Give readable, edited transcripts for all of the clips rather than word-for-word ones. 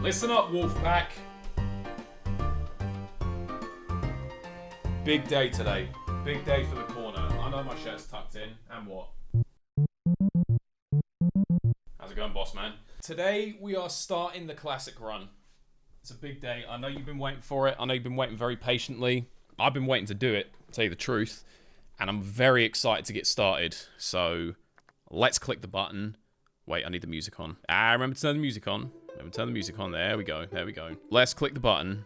Listen up, Wolfpack. Big day today. Big day for the corner. I know my shirt's tucked in. And what? How's it going, boss man? Today we are starting the classic run. It's a big day. I know you've been waiting for it. I know you've been waiting very patiently. I've been waiting to do it, to tell you the truth. And I'm very excited to get started. So let's click the button. Wait, I need the music on. Remember to turn the music on. There we go. There we go. Let's click the button.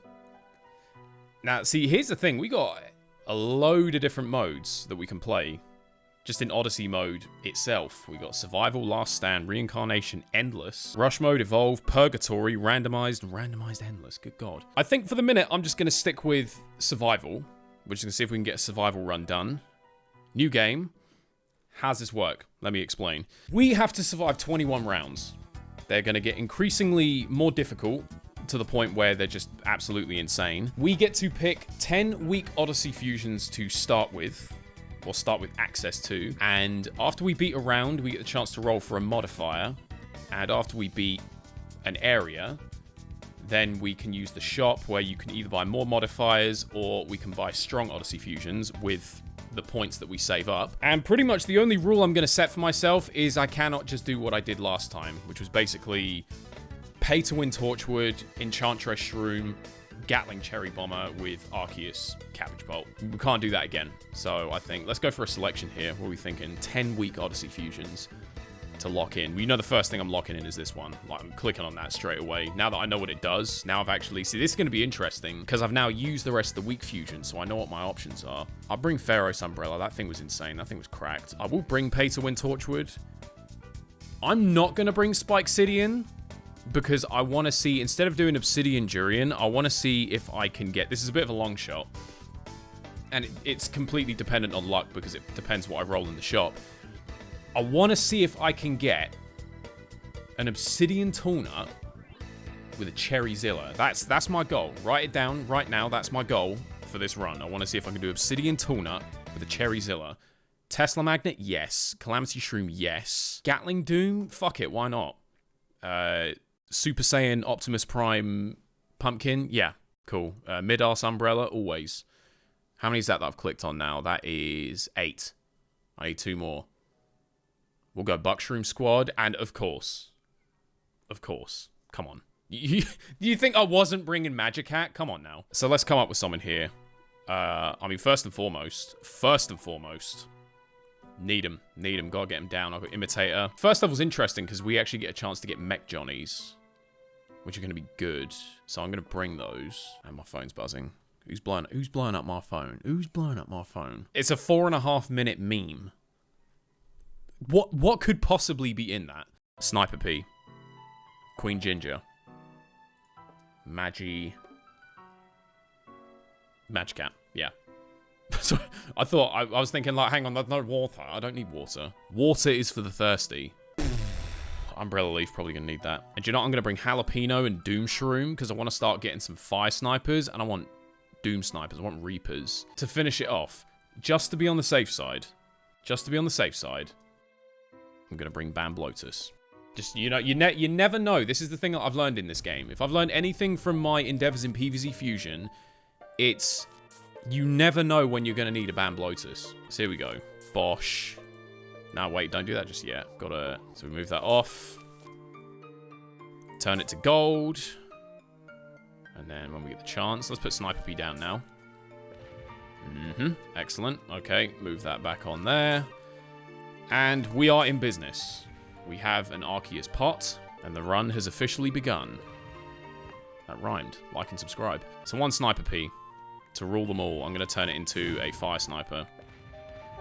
Now, see, here's the thing. We got a load of different modes that we can play. Just in Odyssey mode itself. We got Survival, Last Stand, Reincarnation, Endless, Rush Mode, Evolve, Purgatory, Randomized, Endless. Good God. I think for the minute, I'm just going to stick with Survival. We're just going to see if we can get a survival run done. New game. How's this work? Let me explain. We have to survive 21 rounds. They're going to get increasingly more difficult to the point where they're just absolutely insane. We get to pick 10 weak Odyssey fusions to start with, or start with access to. And after we beat a round, we get the chance to roll for a modifier. And after we beat an area, then we can use the shop where you can either buy more modifiers or we can buy strong Odyssey fusions with the points that we save up. And pretty much the only rule I'm going to set for myself is I cannot just do what I did last time, which was basically pay to win Torchwood, Enchantress Shroom, Gatling Cherry Bomber with Arceus Cabbage Bolt. We can't do that again. So I think let's go for a selection here. What are we thinking? 10 weak Odyssey fusions to lock in. You know, the first thing I'm locking in is this one. Like, I'm clicking on that straight away. Now that I know what it does, now I've actually... See, this is going to be interesting because I've now used the rest of the weak fusion, so I know what my options are. I'll bring Pharaoh's Umbrella. That thing was insane. That thing was cracked. I will bring Pay to Win Torchwood. I'm not going to bring Spikexidian because I want to see, instead of doing Obsidian Durian, I want to see if I can get... This is a bit of a long shot. And it's completely dependent on luck because it depends what I roll in the shop. I want to see if I can get an Obsidian Tallnut with a Cherry Zilla. That's my goal. Write it down right now. That's my goal for this run. I want to see if I can do Obsidian Tallnut with a Cherry Zilla. Tesla Magnet, yes. Calamity Shroom, yes. Gatling Doom, fuck it, why not? Super Saiyan Optimus Prime Pumpkin, yeah, cool. Mid-Arse Umbrella, always. How many is that I've clicked on now? That is 8. I need 2 more. We'll go Buckshroom Squad, and of course, come on. You think I wasn't bringing Magic Hat? Come on now. So let's come up with someone here. I mean, first and foremost, need him. Gotta get him down. I've got Imitator. First level's interesting because we actually get a chance to get Mech Johnnies, which are going to be good. So I'm going to bring those. And my phone's buzzing. Who's blowing up my phone? It's a 4.5 minute meme. What could possibly be in that? Sniper P. Queen Ginger. Magicat. Yeah. So I thought, I was thinking, like, hang on, there's no water. I don't need water. Water is for the thirsty. Umbrella Leaf, probably going to need that. And do you know what? I'm going to bring Jalapeno and Doom Shroom because I want to start getting some Fire Snipers and I want Doom Snipers. I want Reapers. To finish it off, just to be on the safe side, I'm going to bring Bamblotus. Just, you know, you never know. This is the thing that I've learned in this game. If I've learned anything from my endeavors in PvZ Fusion, it's you never know when you're going to need a Bamblotus. So here we go. Bosh. Now, wait, don't do that just yet. So we move that off. Turn it to gold. And then when we get the chance, let's put Sniper P down now. Excellent. Okay, move that back on there. And we are in business. We have an Arceus pot, and the run has officially begun. That rhymed. Like and subscribe. So 1 Sniper P. To rule them all, I'm going to turn it into a Fire Sniper.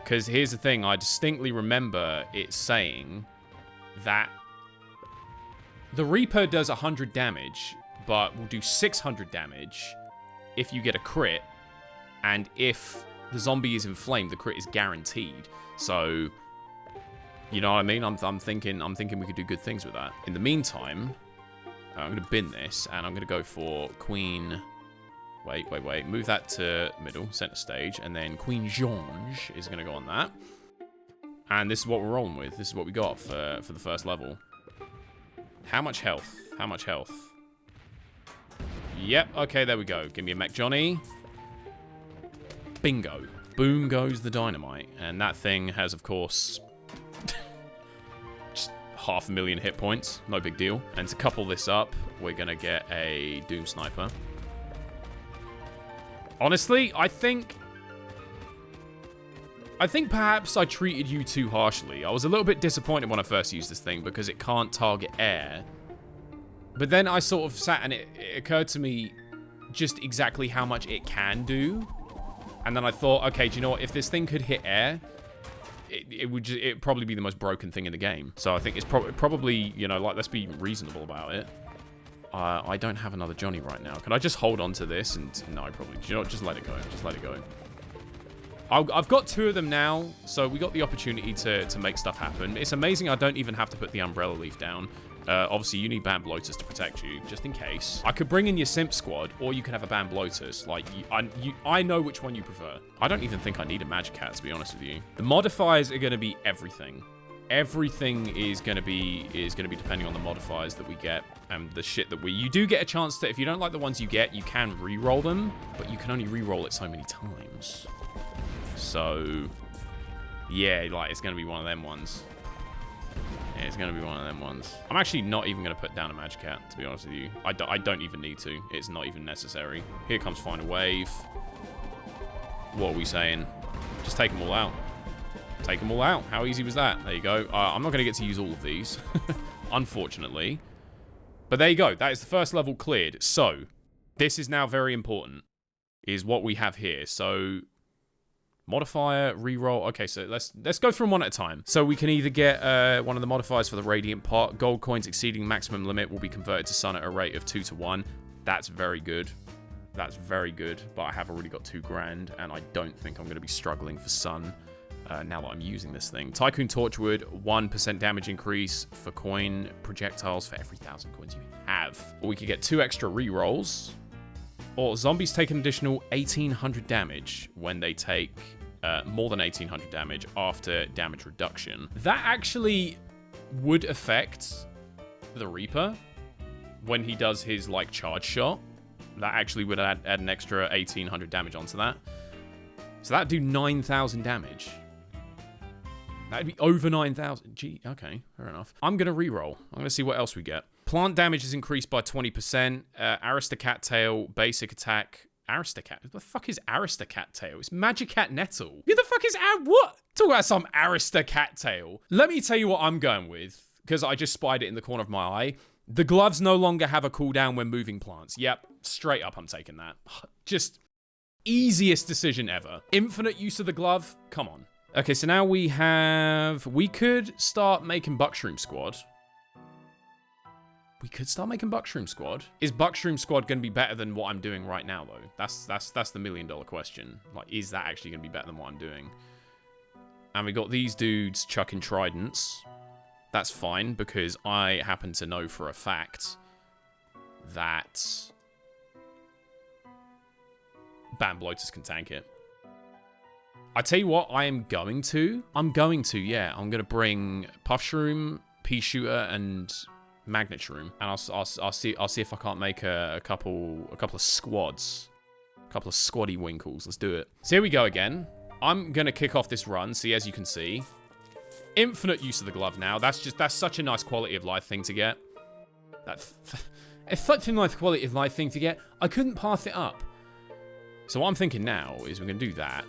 Because here's the thing, I distinctly remember it saying that the Reaper does 100 damage, but will do 600 damage if you get a crit, and if the zombie is inflamed, the crit is guaranteed. So, you know what I mean? I'm thinking we could do good things with that. In the meantime, I'm going to bin this, and I'm going to go for Queen... Wait. Move that to middle, center stage, and then Queen Jonge is going to go on that. And this is what we're rolling with. This is what we got for the first level. How much health? Yep, okay, there we go. Give me a Mech Johnny. Bingo. Boom goes the dynamite. And that thing has, of course, just 500,000 hit points. No big deal. And to couple this up, we're going to get a Doom Sniper. Honestly, I think perhaps I treated you too harshly. I was a little bit disappointed when I first used this thing because it can't target air. But then I sort of sat and it occurred to me just exactly how much it can do. And then I thought, okay, do you know what? If this thing could hit air, it'd probably be the most broken thing in the game. So I think it's probably, you know, like, let's be reasonable about it. I don't have another Johnny right now. Can I just hold on to this? And no, probably. Do you know what? Just let it go. Just let it go. I've got 2 of them now, so we got the opportunity to make stuff happen. It's amazing I don't even have to put the umbrella leaf down. Obviously, you need Banned Bloaters to protect you, just in case. I could bring in your Simp Squad, or you can have a Banned Bloaters. Like, I know which one you prefer. I don't even think I need a Magicat, to be honest with you. The modifiers are going to be everything. Everything is going to be depending on the modifiers that we get and the shit that you do get a chance to, if you don't like the ones you get, you can re-roll them, but you can only re-roll it so many times. So, yeah, like, it's going to be one of them ones. Yeah, it's going to be one of them ones. I'm actually not even going to put down a Magicat, to be honest with you. I don't even need to. It's not even necessary. Here comes Final Wave. What are we saying? Just take them all out. Take them all out. How easy was that? There you go. I'm not going to get to use all of these, unfortunately. But there you go. That is the first level cleared. So, this is now very important, is what we have here. So, modifier, reroll. Okay, so let's go through them one at a time. So we can either get one of the modifiers for the Radiant Pot. Gold coins exceeding maximum limit will be converted to Sun at a rate of 2 to 1. That's very good. That's very good. But I have already got 2 grand, and I don't think I'm going to be struggling for Sun now that I'm using this thing. Tycoon Torchwood, 1% damage increase for coin projectiles for every 1,000 coins you have. Or we could get 2 extra rerolls. Or zombies take an additional 1,800 damage when they take more than 1,800 damage after damage reduction. That actually would affect the Reaper when he does his, like, charge shot. That actually would add an extra 1,800 damage onto that. So that'd do 9,000 damage. That'd be over 9,000. Gee, okay, fair enough. I'm going to reroll. I'm going to see what else we get. Plant damage is increased by 20%. Aristocat Tail, basic attack. Aristocat? What the fuck is Aristocat Tail? It's Magicat Nettle. Who the fuck is what? Talk about some Aristocat Tail. Let me tell you what I'm going with, because I just spied it in the corner of my eye. The gloves no longer have a cooldown when moving plants. Yep, straight up I'm taking that. Just easiest decision ever. Infinite use of the glove. Come on. Okay, so now we could start making Buckshroom Squad. We could start making Buckshroom Squad. Is Buckshroom Squad going to be better than what I'm doing right now, though? That's the $1 million question. Like, is that actually going to be better than what I'm doing? And we got these dudes chucking tridents. That's fine, because I happen to know for a fact that Banned Bloaters can tank it. I tell you what, I'm going to, yeah. I'm going to bring Puffshroom, Pea Shooter, and Magnet Shroom, and I'll see if I can't make a couple of squads, a couple of squaddy winkles. Let's do it. So here we go again. I'm gonna kick off this run. See, as you can see, infinite use of the glove now. That's such a nice quality of life thing to get. It's such a nice quality of life thing to get. I couldn't pass it up. So what I'm thinking now is we're gonna do that,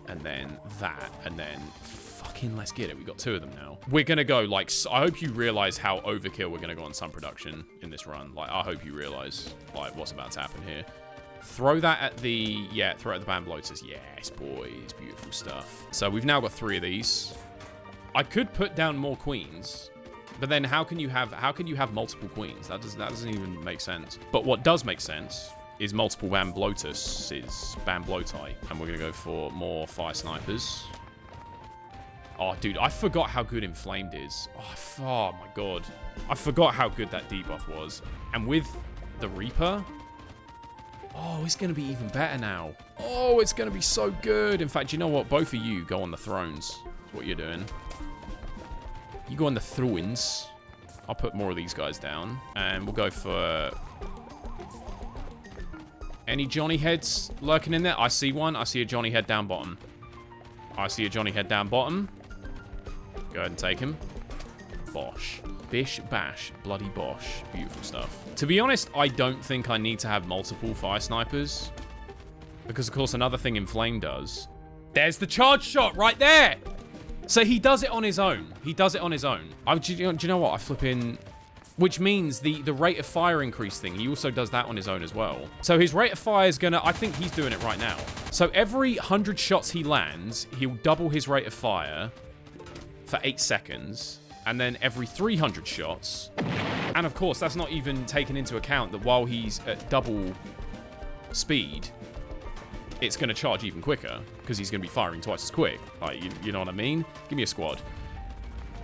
and then that, and then fucking let's get it. We got 2 of them now. We're gonna go, like, I hope you realize how overkill we're gonna go on Sun production in this run. Like, I hope you realize, like, what's about to happen here. Throw that at the, yeah, throw it at the Banned Bloaters. Yes, boys, beautiful stuff. So we've now got 3 of these. I could put down more queens, but then how can you have multiple queens? That doesn't even make sense. But what does make sense is multiple Banned Bloaters is Banned Bloatai, and we're gonna go for more fire snipers. Oh, dude, I forgot how good Inflamed is. Oh my god. I forgot how good that debuff was. And with the Reaper, oh, it's going to be even better now. Oh, it's going to be so good. In fact, you know what? Both of you go on the thrones. That's what you're doing. You go on the thrones. I'll put more of these guys down. And we'll go for Any Johnny heads lurking in there? I see one. I see a Johnny head down bottom. I see a Johnny head down bottom. Go ahead and take him. Bosh. Bish, bash, bloody bosh. Beautiful stuff. To be honest, I don't think I need to have multiple fire snipers. Because, of course, another thing Inflame does. There's the charge shot right there! So he does it on his own. He does it on his own. Do you know what? I flip in... Which means the rate of fire increase thing, he also does that on his own as well. So his rate of fire is gonna... I think he's doing it right now. So every 100 shots he lands, he'll double his rate of fire for 8 seconds. And then every 300 shots... And of course, that's not even taken into account that while he's at double speed, it's going to charge even quicker because he's going to be firing twice as quick. Like, you know what I mean? Give me a squad.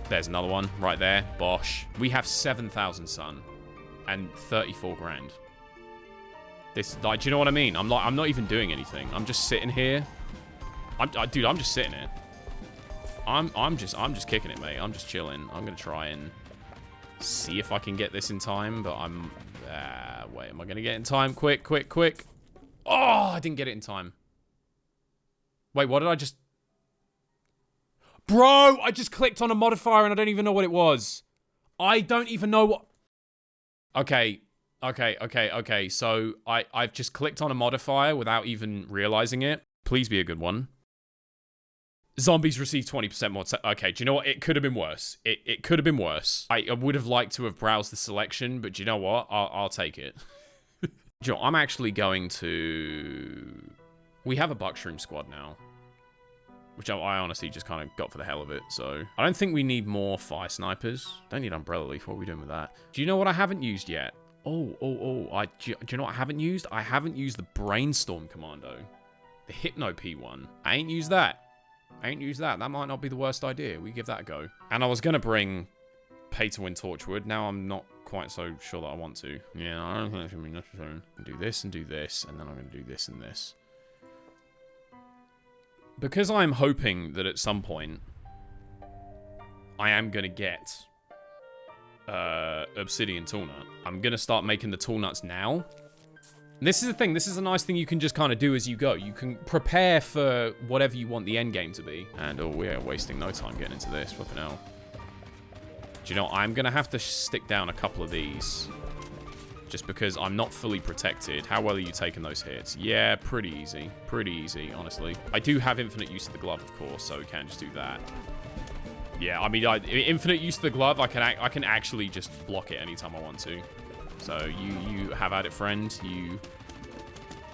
There's another one right there. Bosh. We have 7,000 sun and 34 grand. This, like, do you know what I mean? I'm not even doing anything. I'm just sitting here. Dude, I'm just sitting here. I'm just kicking it, mate. I'm just chilling. I'm going to try and see if I can get this in time, but I'm... wait, am I going to get in time? Quick, quick, quick. Oh, I didn't get it in time. Wait, what did I just... Bro, I just clicked on a modifier and I don't even know what it was. I don't even know what... Okay. So I've just clicked on a modifier without even realizing it. Please be a good one. Zombies receive 20% more... Okay, do you know what? It could have been worse. It could have been worse. I would have liked to have browsed the selection, but do you know what? I'll take it. Do you know, I'm actually going to... We have a Buckshroom squad now. Which I honestly just kind of got for the hell of it, so... I don't think we need more fire snipers. Don't need Umbrella Leaf. What are we doing with that? Do you know what I haven't used yet? Do you know what I haven't used? I haven't used the Brainstorm Commando. The Hypno P1. I ain't used that. That might not be the worst idea. We give that a go. And I was going to bring Pay to Win Torchwood. Now I'm not quite so sure that I want to. Yeah, I don't think it's going to be necessary. Do this and do this, and then I'm going to do this and this. Because I'm hoping that at some point I am going to get Obsidian Tool Nut, I'm going to start making the tool nuts now. And this is the thing. This is a nice thing you can just kind of do as you go. You can prepare for whatever you want the end game to be. And, oh, we're wasting no time getting into this. Flipping hell. Do you know, I'm going to have to stick down a couple of these. Just because I'm not fully protected. How well are you taking those hits? Yeah, pretty easy. Pretty easy, honestly. I do have infinite use of the glove, of course, so we can just do that. Yeah, I mean, infinite use of the glove, I can actually just block it anytime I want to. So you have at it, friend. You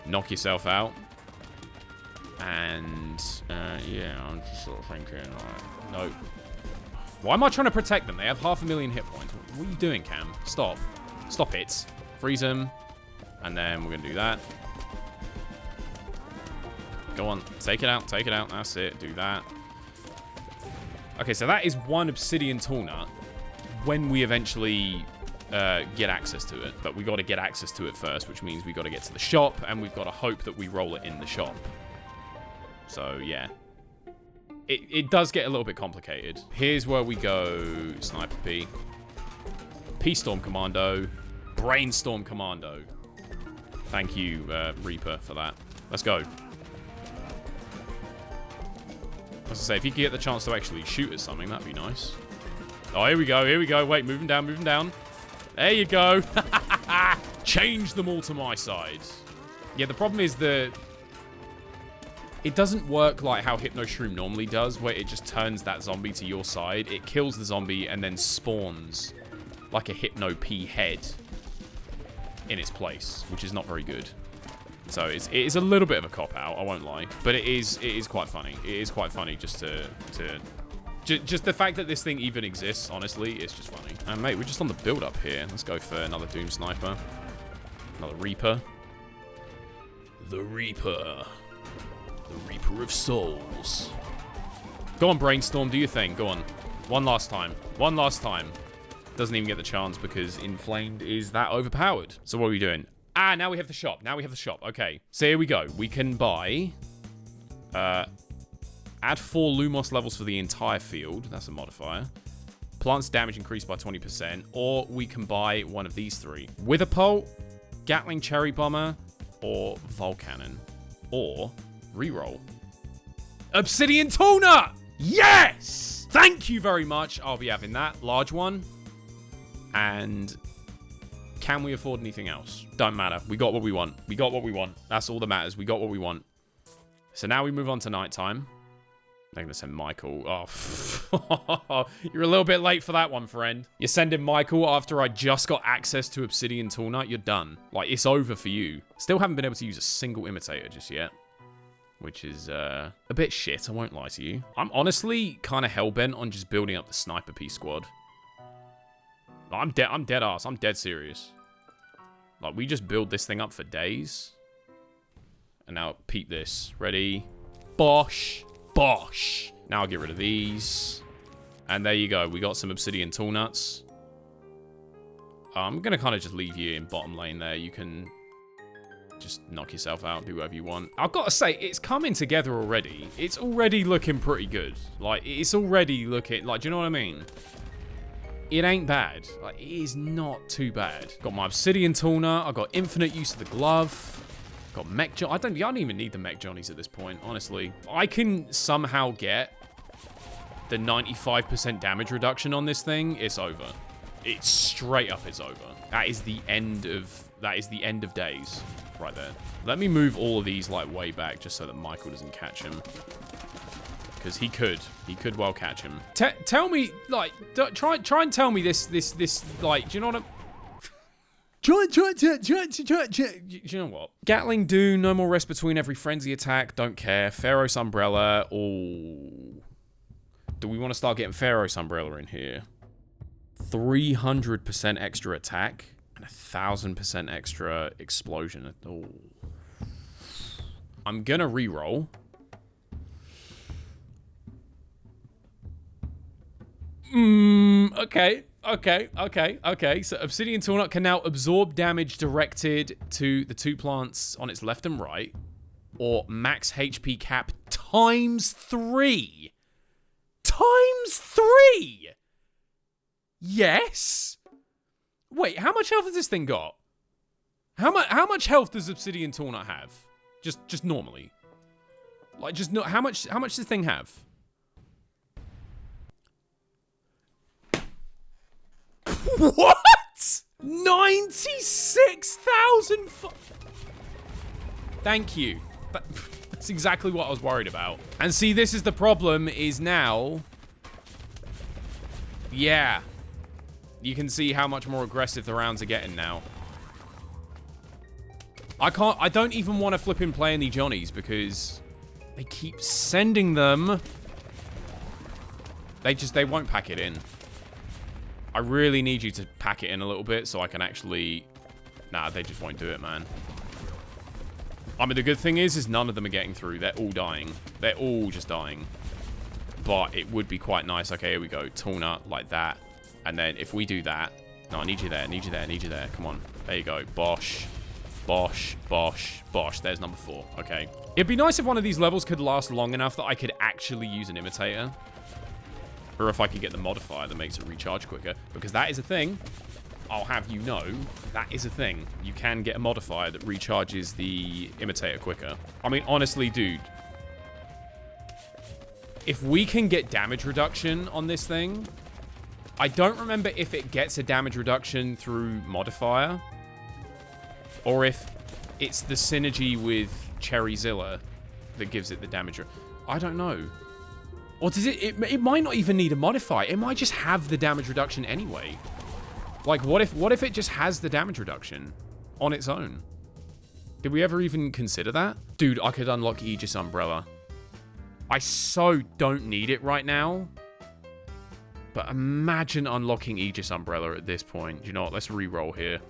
knock yourself out. And, yeah, I'm just sort of thinking, like, no. Why am I trying to protect them? They have 500,000 hit points. What are you doing, Cam? Stop. Stop it. Freeze him. And then we're going to do that. Go on. Take it out. Take it out. That's it. Do that. Okay, so that is one Obsidian Tool Nut when we eventually get access to it. But we got to get access to it first, which means we got to get to the shop, and we've got to hope that we roll it in the shop. So, yeah. It does get a little bit complicated. Here's where we go. Sniper P. P-Storm Commando. Brainstorm Commando. Thank you, Reaper, for that. Let's go. As I say, if you could get the chance to actually shoot at something, that'd be nice. Oh, here we go, here we go. Wait, moving down, moving down. There you go. Change them all to my side. Yeah, the problem is that it doesn't work like how Hypno Shroom normally does, where it just turns that zombie to your side. It kills the zombie and then spawns like a Hypno P head in its place, which is not very good. So it is a little bit of a cop-out, I won't lie. But it is quite funny. It is quite funny just just the fact that this thing even exists, honestly, it's just funny. And mate, we're just on the build-up here. Let's go for another Doom Sniper. Another Reaper. The Reaper. The Reaper of Souls. Go on, Brainstorm, do your thing. Go on. One last time. One last time. Doesn't even get the chance because Inflamed is that overpowered. So what are we doing? Ah, now we have the shop. Now we have the shop. Okay. So here we go. We can buy... add 4 Lumos levels for the entire field. That's a modifier. Plants damage increased by 20%. Or we can buy one of these 3. Witherpult, Gatling Cherry Bomber, or Volcanon, or reroll. Obsidian Tool Nut! Yes! Thank you very much. I'll be having that large one. And can we afford anything else? Don't matter. We got what we want. We got what we want. That's all that matters. We got what we want. So now we move on to nighttime. I'm going to send Michael. Oh, you're a little bit late for that one, friend. You're sending Michael after I just got access to Obsidian Tool Nut. You're done. Like, it's over for you. Still haven't been able to use a single imitator just yet, which is a bit shit, I won't lie to you. I'm honestly kind of hell-bent on just building up the Sniper P squad. I'm dead ass. I'm dead serious. Like, we just build this thing up for days. And now, peep this. Ready? Bosh. Bosh. Now I'll get rid of these. And there you go. We got some Obsidian Tool Nuts. I'm going to kind of just leave you in bottom lane there. You can just knock yourself out, do whatever you want. I've got to say, it's coming together already. It's already looking pretty good. Like, it's already looking... Like, do you know what I mean? It ain't bad. Like, it is not too bad. Got my Obsidian Tool Nut. I've got infinite use of the glove. Got Mech John. I don't even need the Mech Johnnies at this point, honestly. I can somehow get the 95% damage reduction on this thing. It's over. It's straight up, it's over. That is the end of days right there. Let me move all of these like way back just so that Michael doesn't catch him. Because he could well catch him. Tell me, like, try and tell me this, like, do you know what I'm... Do you know what? Gatling do, no more rest between every frenzy attack, don't care. Pharaoh's Umbrella, oh. Do we want to start getting Pharaoh's Umbrella in here? 300% extra attack and 1,000% extra explosion. Oh. I'm gonna reroll. Okay. So Obsidian Tool Nut can now absorb damage directed to the two plants on its left and right, or max HP cap ×3. ×3! Yes? Wait, how much health has this thing got? How much health does Obsidian Tool Nut have? Just normally. Like, just not how much does this thing have? What? 96,000. Thank you. That's exactly what I was worried about. And see, this is the problem, is now... Yeah. You can see how much more aggressive the rounds are getting now. I don't even want to flip in play any Johnnies because they keep sending them. They won't pack it in. I really need you to pack it in a little bit so I can actually... Nah, they just won't do it, man. I mean, the good thing is none of them are getting through. They're all dying. They're all just dying. But it would be quite nice. Okay, here we go. Tool Nut like that. And then if we do that... No, I need you there. I need you there. I need you there. Come on. There you go. Bosh. Bosh. Bosh. Bosh. There's number 4. Okay. It'd be nice if one of these levels could last long enough that I could actually use an imitator. Or if I could get the modifier that makes it recharge quicker. Because that is a thing. I'll have you know, that is a thing. You can get a modifier that recharges the imitator quicker. I mean, honestly, dude. If we can get damage reduction on this thing... I don't remember if it gets a damage reduction through modifier. Or if it's the synergy with Cherryzilla that gives it the damage. I don't know. Or does it might not even need a modifier. It might just have the damage reduction anyway. Like, what if it just has the damage reduction on its own? Did we ever even consider that? Dude, I could unlock Aegis Umbrella. I so don't need it right now. But imagine unlocking Aegis Umbrella at this point. You know what? Let's re-roll here.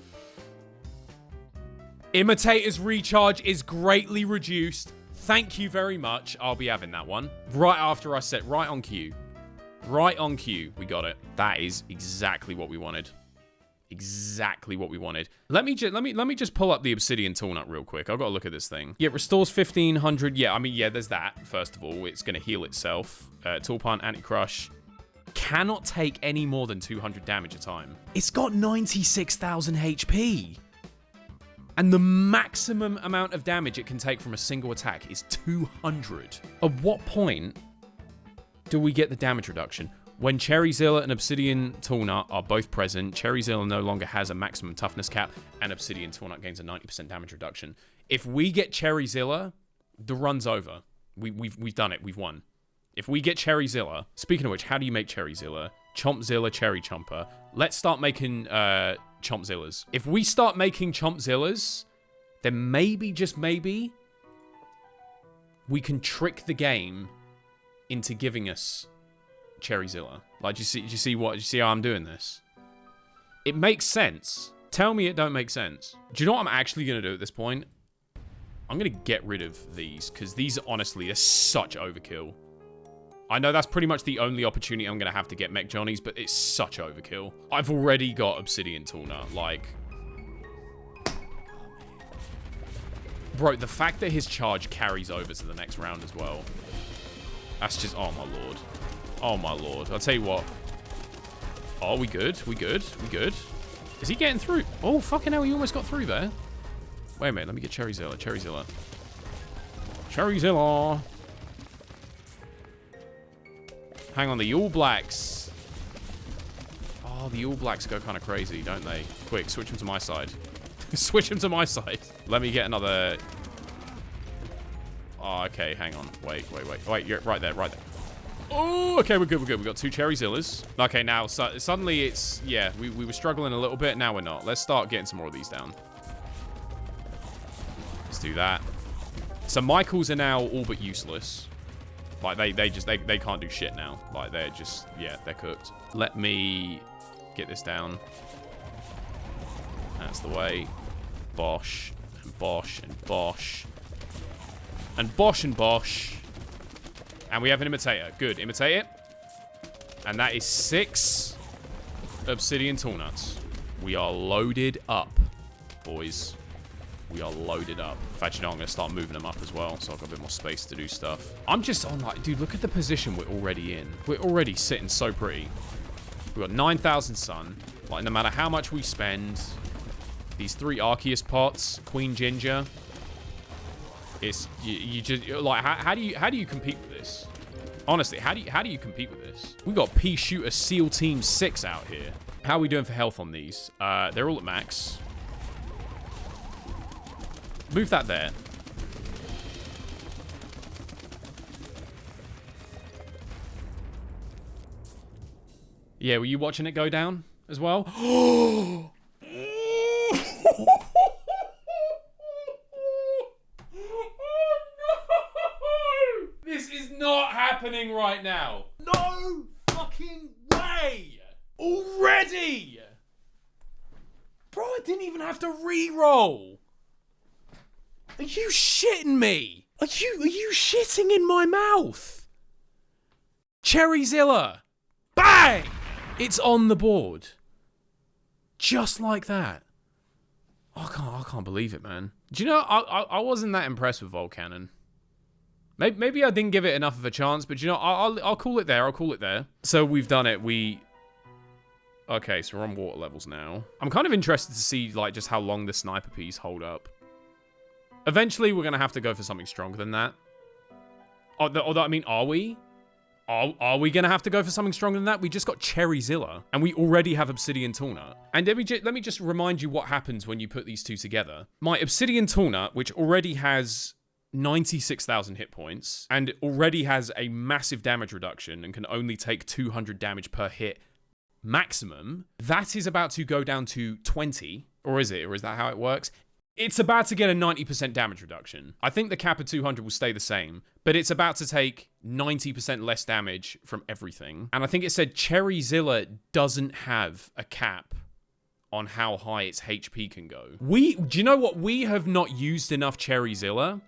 Imitator's recharge is greatly reduced. Thank you very much. I'll be having that one. Right after I set, right on cue. Right on cue. We got it. That is exactly what we wanted. Exactly what we wanted. Let me just pull up the Obsidian Tool Nut real quick. I've got to look at this thing. Yeah, it restores 1,500. Yeah, I mean, yeah, there's that. First of all, it's going to heal itself. Tool Plant, Anti-Crush. Cannot take any more than 200 damage a time. It's got 96,000 HP. And the maximum amount of damage it can take from a single attack is 200. At what point do we get the damage reduction? When Cherryzilla and Obsidian Toolnut are both present, Cherryzilla no longer has a maximum toughness cap, and Obsidian Toolnut gains a 90% damage reduction. If we get Cherryzilla, the run's over. We've done it. We've won. If we get Cherryzilla, speaking of which, how do you make Cherryzilla? Chompzilla, Cherry Chomper. Let's start making Chompzillas. If we start making Chompzillas, then maybe, just maybe, we can trick the game into giving us Cherryzilla. Like, do you see how I'm doing this? It makes sense. Tell me it don't make sense. Do you know what I'm actually going to do at this point? I'm going to get rid of these, because these, honestly, are such overkill. I know that's pretty much the only opportunity I'm going to have to get Mech Johnnies, but it's such overkill. I've already got Obsidian Toolnut, like... Bro, the fact that his charge carries over to the next round as well. That's just... Oh, my lord. Oh, my lord. I'll tell you what. Oh, we good? We good? We good? Is he getting through? Oh, fucking hell, he almost got through there. Wait a minute, let me get Cherryzilla. Cherryzilla. Cherryzilla. Hang on, the All Blacks. Oh, the All Blacks go kind of crazy, don't they? Quick, switch them to my side. Switch them to my side. Let me get another... Oh, okay, hang on. Wait. Wait, you're right there, right there. Oh, okay, we're good, we're good. We got 2 Cherryzillas. Okay, now, suddenly it's... Yeah, we were struggling a little bit. Now we're not. Let's start getting some more of these down. Let's do that. So Michaels are now all but useless. Like, they can't do shit now. Like, they're just... Yeah, they're cooked. Let me get this down. That's the way. Bosh. And Bosh. And Bosh. And Bosh and Bosh. And we have an Imitator. Good. Imitate it. And that is 6 Obsidian Toolnuts. We are loaded up, boys. We are loaded up. In fact, you know, I'm going to start moving them up as well, so I've got a bit more space to do stuff. I'm just on, like, dude, look at the position we're already in. We're already sitting so pretty. We've got 9,000 sun. Like, no matter how much we spend, these 3 Arceus pots, Queen Ginger, it's, you just, like, how do you compete with this? Honestly, how do you compete with this? We got Pea Shooter SEAL Team 6 out here. How are we doing for health on these? They're all at max. Move that there. Yeah, were you watching it go down as well? Oh, no! This is not happening right now. No fucking way! Already! Bro, I didn't even have to re-roll. Are you shitting me? Are you shitting in my mouth? Cherryzilla. Bang! It's on the board. Just like that. I can't believe it, man. Do you know, I wasn't that impressed with Volcanon. Maybe I didn't give it enough of a chance, but you know, I'll call it there. I'll call it there. So we've done it. Okay, so we're on water levels now. I'm kind of interested to see, like, just how long the sniper piece hold up. Eventually, we're going to have to go for something stronger than that. Although, I mean, are we? Are we going to have to go for something stronger than that? We just got Cherryzilla, and we already have Obsidian Toolnut. And let me just remind you what happens when you put these two together. My Obsidian Toolnut, which already has 96,000 hit points, and already has a massive damage reduction, and can only take 200 damage per hit maximum, that is about to go down to 20. Or is it? Or is that how it works? It's about to get a 90% damage reduction. I think the cap of 200 will stay the same, but it's about to take 90% less damage from everything. And I think it said Cherryzilla doesn't have a cap on how high its HP can go. Do you know what? We have not used enough Cherryzilla.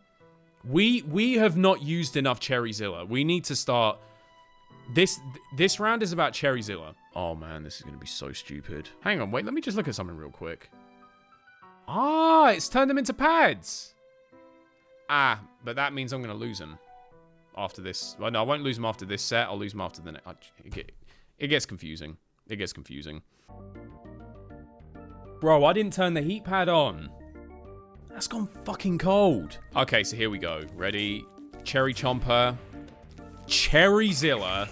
We have not used enough Cherryzilla. We need to start... This round is about Cherryzilla. Oh man, this is going to be so stupid. Hang on, wait, let me just look at something real quick. Ah, it's turned them into pads. Ah, but that means I'm going to lose them after this. Well, no, I won't lose them after this set. I'll lose them after the next. It gets confusing. It gets confusing. Bro, I didn't turn the heat pad on. That's gone fucking cold. Okay, so here we go. Ready? Cherry Chomper. Cherryzilla.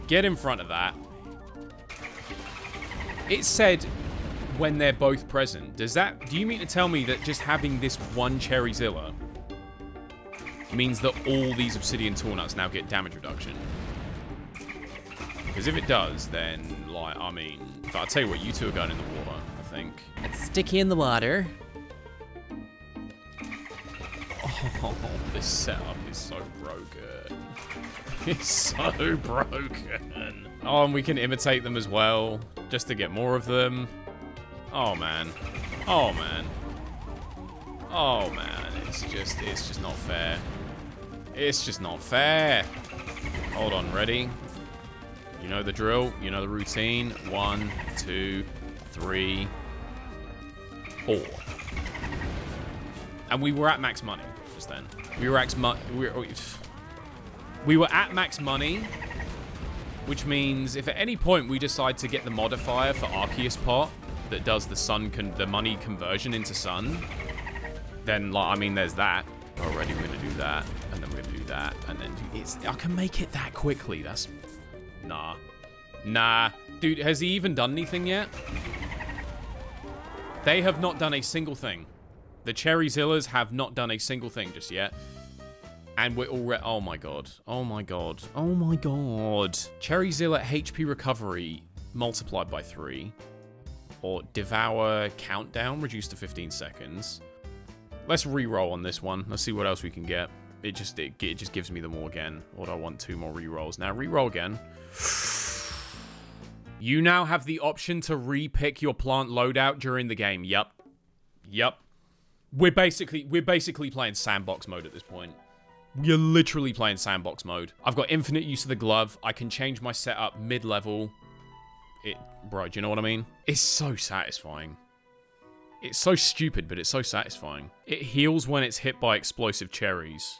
Get in front of that. It said when they're both present. Do you mean to tell me that just having this one Cherryzilla means that all these Obsidian Tornuts now get damage reduction? Because if it does, then, like, I mean, I'll tell you what, you two are going in the water, I think. It's sticky in the water. Oh, this setup is so broken. It's so broken. Oh, and we can imitate them as well, just to get more of them. Oh, man. Oh, man. Oh, man. It's just not fair. It's just not fair. Hold on, ready? You know the drill. You know the routine. 1, 2, 3, 4. And we were at max money just then. We were at max money, which means if at any point we decide to get the modifier for Arceus Pot that does the money conversion into sun, then, like, I mean, there's that. Already we're gonna do that, and then we're gonna do that, and then I can make it that quickly. That's nah, dude. Has he even done anything yet? They have not done a single thing. The Cherryzillas have not done a single thing just yet. And we're already... Oh, my God. Oh, my God. Oh, my God. Cherryzilla HP recovery multiplied by 3. Or Devour countdown reduced to 15 seconds. Let's re-roll on this one. Let's see what else we can get. It just gives me them all again. Or do I want 2 more re-rolls? Now, re-roll again. You now have the option to re-pick your plant loadout during the game. Yep. Yep. We're basically playing sandbox mode at this point. You're literally playing sandbox mode. I've got infinite use of the glove. I can change my setup mid-level. Bro, do you know what I mean? It's so satisfying. It's so stupid, but it's so satisfying. It heals when it's hit by explosive cherries.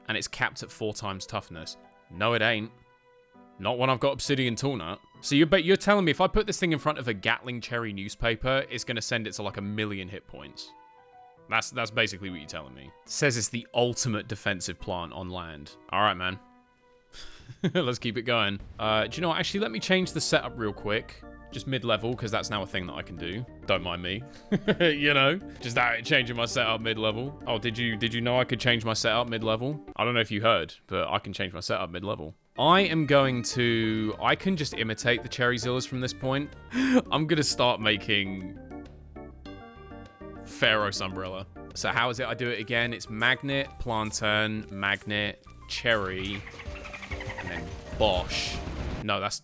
And it's capped at 4 times toughness. No, it ain't. Not when I've got Obsidian Tornut. So you're telling me if I put this thing in front of a Gatling Cherry newspaper, it's going to send it to like 1,000,000 hit points. That's basically what you're telling me. It says it's the ultimate defensive plant on land. All right, man. Let's keep it going. Do you know what? Actually, let me change the setup real quick. Just mid-level, because that's now a thing that I can do. Don't mind me. You know? Just changing my setup mid-level. Oh, did you know I could change my setup mid-level? I don't know if you heard, but I can change my setup mid-level. I can just imitate the Cherryzillas from this point. I'm going to start making Pharaoh's Umbrella. So how is it I do it again? It's Magnet, Planturn, Magnet, Cherry, and then Bosch. No, that's...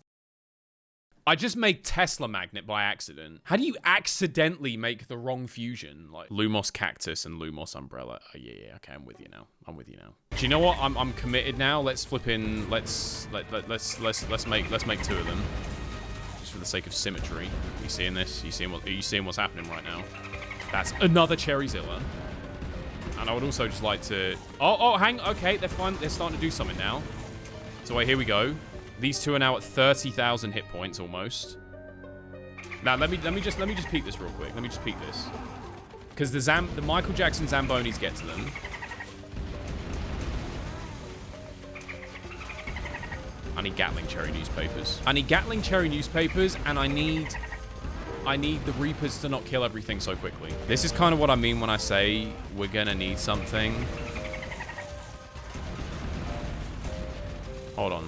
I just made Tesla Magnet by accident. How do you accidentally make the wrong fusion? Like Lumos Cactus and Lumos Umbrella. Oh, yeah, okay, I'm with you now. I'm with you now. Do you know what? I'm committed now. Let's flip in. Let's make 2 of them, just for the sake of symmetry. You seeing this? Are you seeing what's happening right now? That's another Cherryzilla. And I would also just like to. Okay, they're fine. They're starting to do something now. So wait, here we go. These 2 are now at 30,000 hit points almost. Now let me just peek this real quick. Let me just peek this, because the Michael Jackson Zambonis get to them. I need Gatling Cherry newspapers. I need Gatling Cherry newspapers, and I need the Reapers to not kill everything so quickly. This is kind of what I mean when I say we're gonna need something. Hold on.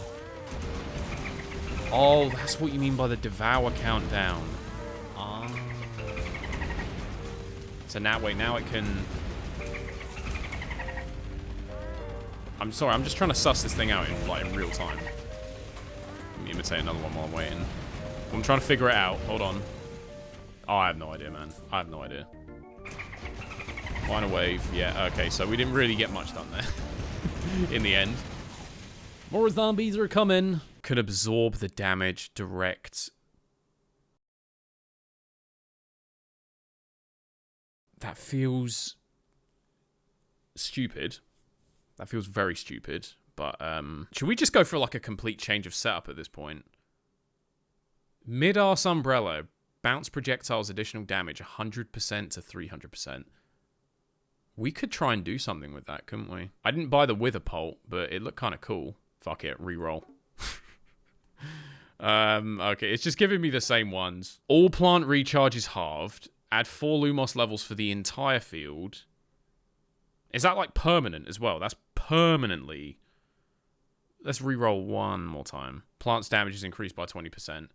Oh, that's what you mean by the Devour countdown. Ah. So now, wait, now it can... I'm sorry, I'm just trying to suss this thing out in real time. Let me imitate another one while I'm waiting. I'm trying to figure it out. Hold on. Oh, I have no idea, man. I have no idea. Line of wave. Yeah, okay, so we didn't really get much done there. In the end. More zombies are coming. Can absorb the damage direct. That feels stupid. That feels very stupid. But should we just go for like a complete change of setup at this point? Mid-arse Umbrella Bounce projectiles additional damage 100% to 300%. We could try and do something with that, couldn't we? I didn't buy the Wither Pult, but it looked kind of cool. Fuck it, reroll. Okay, it's just giving me the same ones. All plant recharge is halved. Add 4 Lumos levels for the entire field. Is that like permanent as well? That's permanently. Let's reroll one more time. Plant's damage is increased by 20%.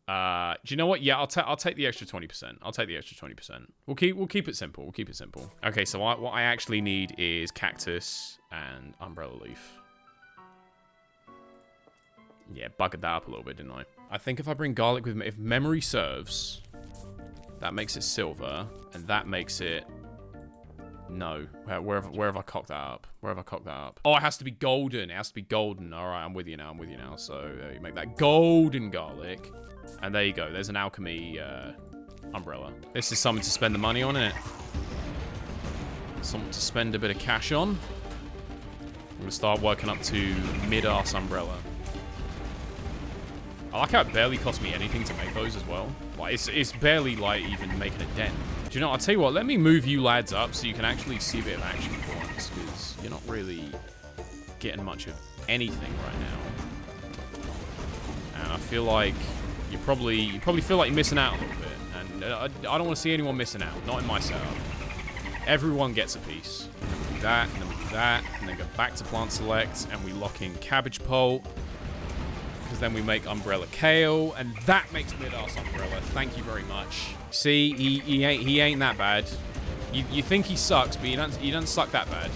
Do you know what? Yeah, I'll take the extra 20%. I'll take the extra 20%. We'll keep it simple. We'll keep it simple. Okay, so what I actually need is cactus and umbrella leaf. Yeah, buggered that up a little bit, didn't I? I think if I bring garlic with me, if memory serves, that makes it silver, and that makes it. No, where have I cocked that up? Where have I cocked that up? Oh, it has to be golden. It has to be golden. All right, I'm with you now. I'm with you now. So you make that golden garlic. And there you go. There's an alchemy umbrella. This is something to spend the money on, isn't it? Something to spend a bit of cash on. I'm going to start working up to mid-arse umbrella. I like how it barely cost me anything to make those as well. Like, it's barely, like, even making a dent. Do you know, I'll tell you what, let me move you lads up so you can actually see a bit of action for once, because you're not really getting much of anything right now. And I feel like you probably feel like you're missing out a little bit. And I don't want to see anyone missing out, not in my setup. Everyone gets a piece. And then we do that, and then we do that, and then go back to plant select, and we lock in cabbage pole. Because then we make umbrella kale, and that makes mid-arse umbrella. Thank you very much. See, he ain't that bad. You think he sucks, but he doesn't suck that bad.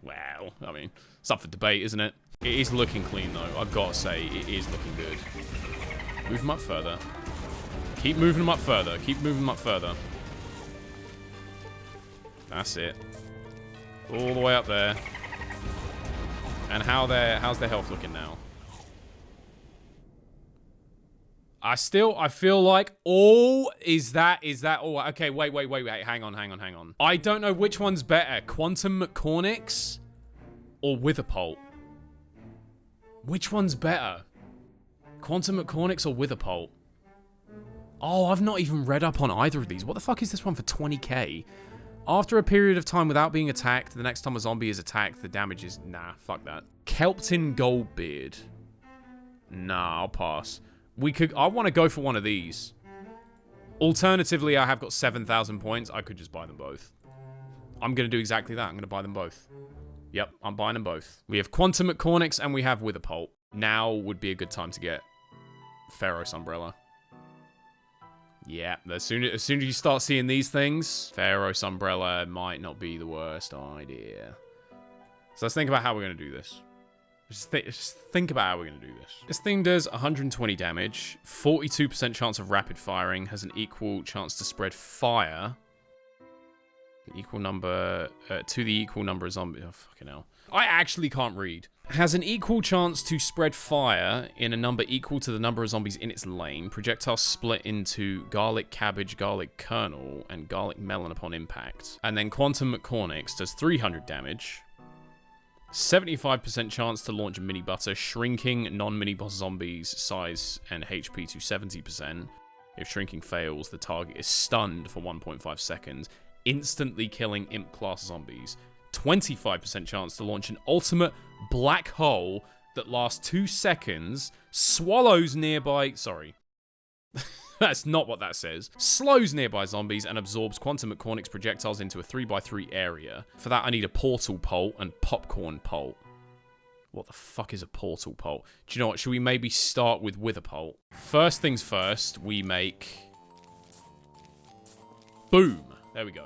Wow, I mean, it's up for debate, isn't it? It is looking clean though. I've got to say, it is looking good. Move him up further. Keep moving him up further. Keep moving him up further. That's it. All the way up there. And how's their health looking now? I feel like, oh, is that, oh, okay, wait, hang on. I don't know which one's better, Quantum McCormick's or Witherpult. Which one's better? Quantum McCormick's or Witherpult? Oh, I've not even read up on either of these. What the fuck is this one for 20k? After a period of time without being attacked, the next time a zombie is attacked, the damage is... Nah, fuck that. Kelpton Goldbeard. Nah, I'll pass. I want to go for one of these. Alternatively, I have got 7,000 points. I could just buy them both. I'm going to do exactly that. I'm going to buy them both. Yep, I'm buying them both. We have Quantum McCormick's and we have Witherpult. Now would be a good time to get Pharos Umbrella. Yeah, as soon as you start seeing these things, Pharos Umbrella might not be the worst idea. So let's think about how we're going to do this. Just think about how we're going to do this. This thing does 120 damage, 42% chance of rapid firing, has an equal chance to spread fire. Equal number, to the equal number of zombies. Oh, fucking hell. I actually can't read. Has an equal chance to spread fire in a number equal to the number of zombies in its lane. Projectiles split into garlic cabbage, garlic kernel, and garlic melon upon impact. And then Quantum McCormick's does 300 damage. 75% chance to launch a mini butter, shrinking non-mini boss zombies size and HP to 70%. If shrinking fails, the target is stunned for 1.5 seconds, instantly killing imp class zombies. 25% chance to launch an ultimate black hole that lasts 2 seconds, swallows nearby... Sorry. That's not what that says. Slows nearby zombies and absorbs Quantum McCormick's projectiles into a 3x3 area. For that, I need a portal pult and popcorn pult. What the fuck is a portal pult? Do you know what? Should we maybe start with Witherpult? First things first, we make... Boom. There we go.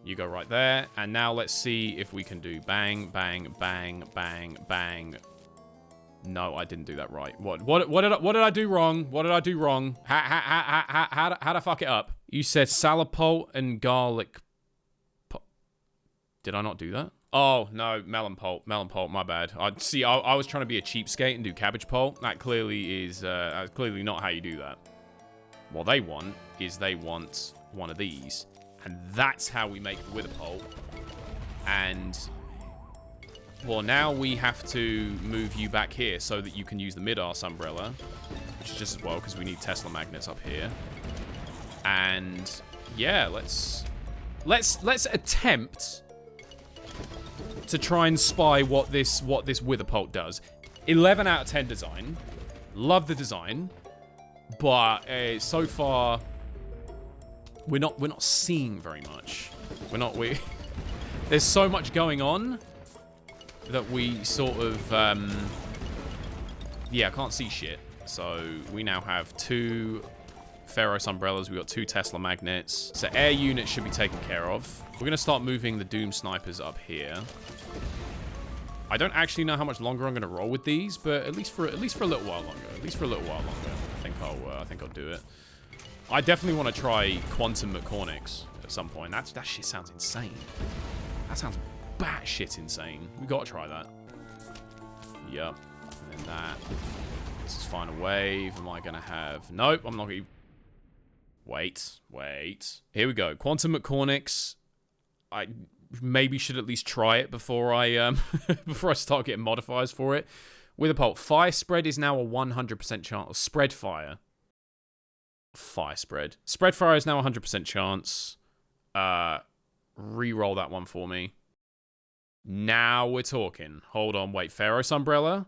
You go right there. And now let's see if we can do bang, bang, bang, bang, bang. No, I didn't do that right. What did I do wrong? What did I do wrong? How'd I fuck it up? You said salad pult and garlic pult. Did I not do that? Oh, no, melon pult, my bad. I was trying to be a cheapskate and do cabbage pult. That clearly is clearly not how you do that. What they want is they want one of these. And that's how we make the Witherpult. And Well, now we have to move you back here so that you can use the mid-arse umbrella, which is just as well because we need Tesla magnets up here. And yeah, let's attempt to try and spy what this Witherpult does. 11 out of 10 design. Love the design, but so far we're not seeing very much. There's so much going on that we sort of yeah, I can't see shit. So we now have 2 Pharos umbrellas. We got 2 Tesla magnets. So air units should be taken care of. We're gonna start moving the Doom snipers up here. I don't actually know how much longer I'm gonna roll with these, but at least for a little while longer. I think I'll do it. I definitely want to try Quantum Mechanics at some point. That shit sounds insane. That sounds batshit insane. We gotta try that. Yep. And then that. This is final wave. Am I gonna have? Nope. I'm not gonna. Wait. Here we go. Quantum Mechanics. I maybe should at least try it before I before I start getting modifiers for it. Witherpult. Fire spread is now a 100% chance. Spread fire. Fire spread. Spread fire is now 100% chance. Reroll that one for me. Now we're talking. Hold on, wait. Pharos umbrella.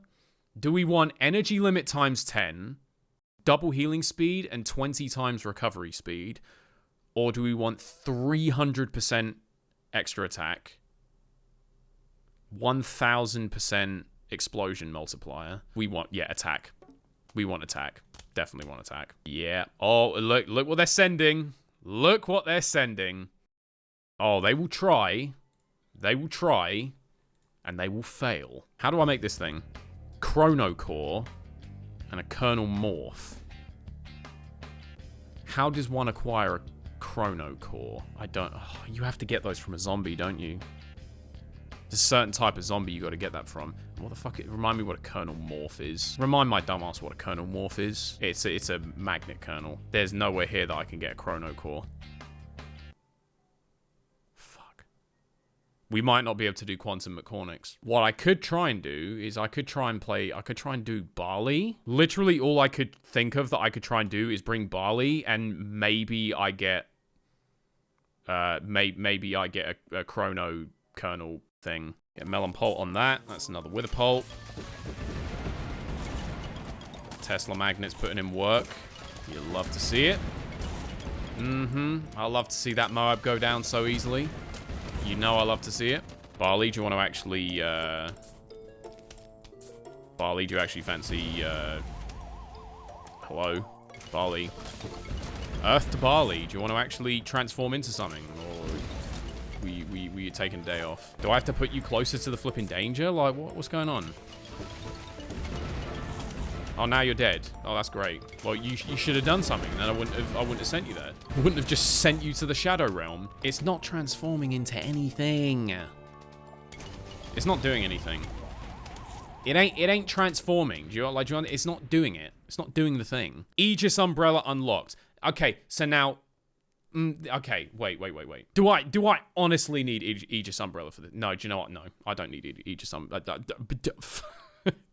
Do we want energy limit times 10, double healing speed, and 20 times recovery speed? Or do we want 300% extra attack, 1000% explosion multiplier? We want, yeah, attack. We want attack. Definitely want attack. Yeah. Oh, look what they're sending. Look what they're sending. Oh, they will try. They will try. And they will fail. How do I make this thing? Chrono Core and a Kernel Morph. How does one acquire a Chrono Core? I don't... Oh, you have to get those from a zombie, don't you? There's a certain type of zombie you got to get that from. What the fuck? Remind me what a Kernel Morph is. Remind my dumbass what a Kernel Morph is. It's a magnet kernel. There's nowhere here that I can get a Chrono Core. Fuck. We might not be able to do Quantum Mechanics. What I could try and do is I could try and do Barley. Literally all I could think of that I could try and do is bring Barley, and maybe I get maybe I get a Chrono Kernel thing. Get Melon Pult on that. That's another Witherpult. Tesla magnets putting in work. You'll love to see it. I love to see that Moab go down so easily. You know I love to see it. Barley, do you want to actually... Barley, do you actually fancy... Hello? Barley. Earth to Barley, do you want to actually transform into something? Or... Were you taking a day off? Do I have to put you closer to the flipping danger? Like, what's going on? Oh, now you're dead. Oh, that's great. Well, you should have done something, then I wouldn't have sent you there. I wouldn't have just sent you to the Shadow Realm. It's not transforming into anything. It's not doing anything. It ain't transforming. Do you like? It's not doing it. It's not doing the thing. Aegis Umbrella unlocked. Okay, so now. Okay, wait. Do I honestly need Aegis Umbrella for this? No, do you know what? No, I don't need Aegis Umbrella.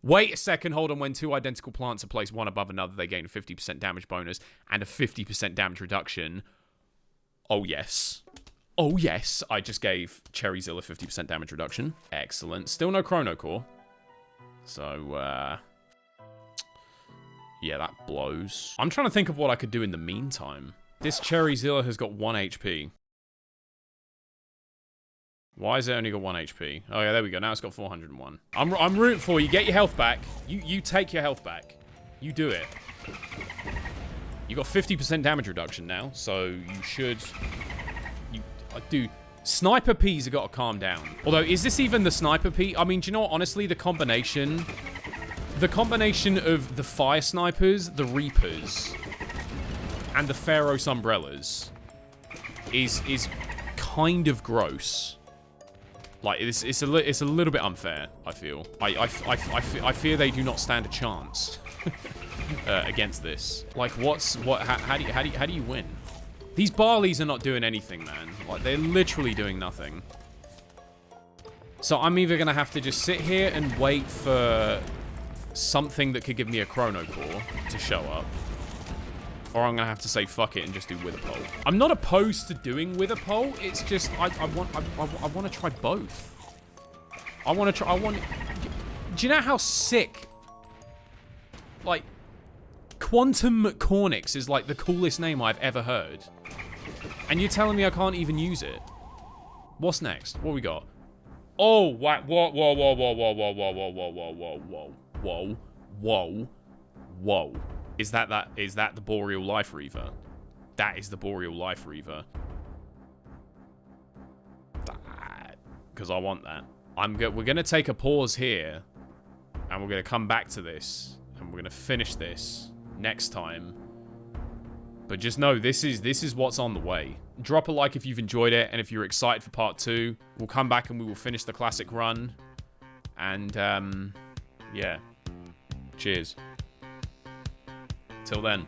Wait a second, hold on. When 2 identical plants are placed one above another, they gain a 50% damage bonus and a 50% damage reduction. Oh, yes. Oh, yes. I just gave Cherryzilla 50% damage reduction. Excellent. Still no Chrono Core. So, yeah, that blows. I'm trying to think of what I could do in the meantime. This Cherryzilla has got 1 HP. Why has it only got 1 HP? Oh, yeah, there we go. Now it's got 401. I'm rooting for you. Get your health back. You take your health back. You do it. You got 50% damage reduction now, so you should... Dude, Sniper P's have got to calm down. Although, is this even the Sniper P? I mean, do you know what? Honestly, the combination of the Fire Snipers, the Reapers, and the Pharos Umbrellas is kind of gross. Like, it's a little bit unfair, I feel. I fear they do not stand a chance against this. Like, how do you win? These Barleys are not doing anything, man. Like, they're literally doing nothing. So I'm either going to have to just sit here and wait for something that could give me a chrono core to show up. Or I'm going to have to say fuck it and just do wither pole. I'm not opposed to doing wither pole. It's just I want to try both. Do you know how sick? Like, Quantum Cornix is like the coolest name I've ever heard. And you're telling me I can't even use it? What's next? What we got? Oh, whoa, whoa, whoa, whoa, whoa, whoa, whoa, whoa, whoa, whoa, whoa, whoa, whoa, whoa, whoa. Is that the Boreal Life Reaver? That is the Boreal Life Reaver. Because I want that. We're gonna take a pause here, and we're gonna come back to this, and we're gonna finish this next time. But just know this is what's on the way. Drop a like if you've enjoyed it, and if you're excited for part 2, we'll come back and we will finish the classic run. And yeah, cheers. Till then.